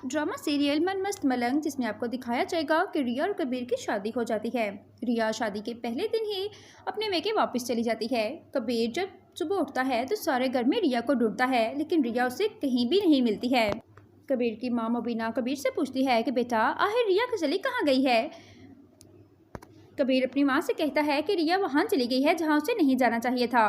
Drama serial मन मस्त मलंग, जिसमें आपको दिखाया जाएगा कि रिया और कबीर की शादी हो जाती है। रिया शादी के पहले दिन ही अपने मेके वापस चली जाती है। कबीर जब सुबह उठता है तो सारे घर में रिया को ढूंढता है, लेकिन रिया उसे कहीं भी नहीं मिलती है। कबीर की माँ मुबीना कबीर से पूछती है कि बेटा, आखिर रिया चली कहाँ गई है। कबीर अपनी माँ से कहता है कि रिया वहाँ चली गई है जहाँ उसे नहीं जाना चाहिए था।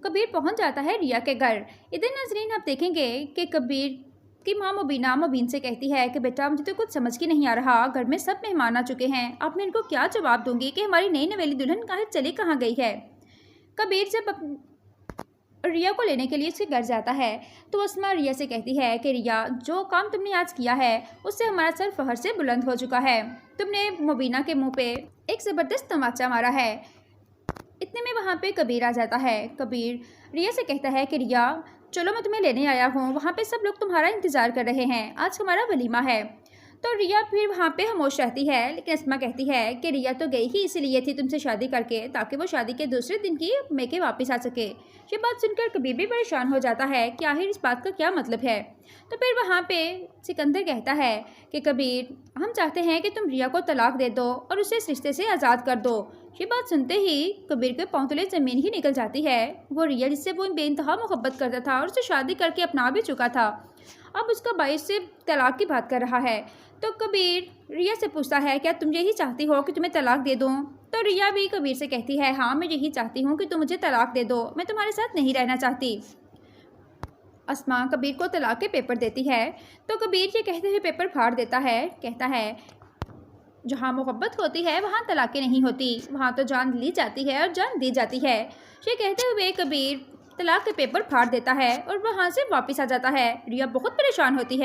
कबीर पहुँच जाता है रिया के घर। इधर नाजरीन आप देखेंगे कि कबीर की माँ मुबीना मुबीन से कहती है कि बेटा, मुझे तो कुछ समझ के नहीं आ रहा, घर में सब मेहमान आ चुके हैं, अब मैं इनको क्या जवाब दूंगी कि हमारी नई नवेली दुल्हन चली कहाँ गई है। कबीर जब रिया को लेने के लिए उसके घर जाता है तो अस्मा रिया से कहती है कि रिया, जो काम तुमने आज किया है उससे हमारा सर फहर से बुलंद हो चुका है। तुमने मुबीना के मुंह पे एक ज़बरदस्त तमाचा मारा है। इतने में वहाँ पे कबीर आ जाता है। कबीर रिया से कहता है कि रिया, चलो मैं तुम्हें लेने आया हूँ, वहाँ पे सब लोग तुम्हारा इंतज़ार कर रहे हैं, आज हमारा वलीमा है। तो रिया फिर वहाँ पे खामोश रहती है, लेकिन अस्मा कहती है कि रिया तो गई ही इसलिए थी तुमसे शादी करके, ताकि वो शादी के दूसरे दिन की मेके वापस आ सके। ये बात सुनकर कबीर भी परेशान हो जाता है कि आखिर इस बात का क्या मतलब है। तो फिर वहाँ पे सिकंदर कहता है कि कबीर, हम चाहते हैं कि तुम रिया को तलाक दे दो और उसे इस रिश्ते से आज़ाद कर दो। ये बात सुनते ही कबीर के पांव तले ज़मीन ही निकल जाती है। वो रिया, जिससे वो बेइंतहा मोहब्बत करता था और उसे शादी करके अपना भी चुका था, अब उसका भाई से तलाक की बात कर रहा है। तो कबीर रिया से पूछता है, क्या तुम यही चाहती हो कि तुम्हें तलाक दे दूँ। तो रिया भी कबीर से कहती है, हाँ मैं यही चाहती हूँ कि तुम मुझे तलाक दे दो, मैं तुम्हारे साथ नहीं रहना चाहती। अस्मा कबीर को तलाक के पेपर देती है तो कबीर ये कहते हुए पेपर फाड़ देता है। कहता है, जहाँ मोहब्बत होती है वहाँ तलाक़ें नहीं होती, वहाँ तो जान ली जाती है और जान दी जाती है। ये कहते हुए कबीर तलाक के पेपर फाड़ देता है और वहाँ से वापस आ जाता है। रिया बहुत परेशान होती है।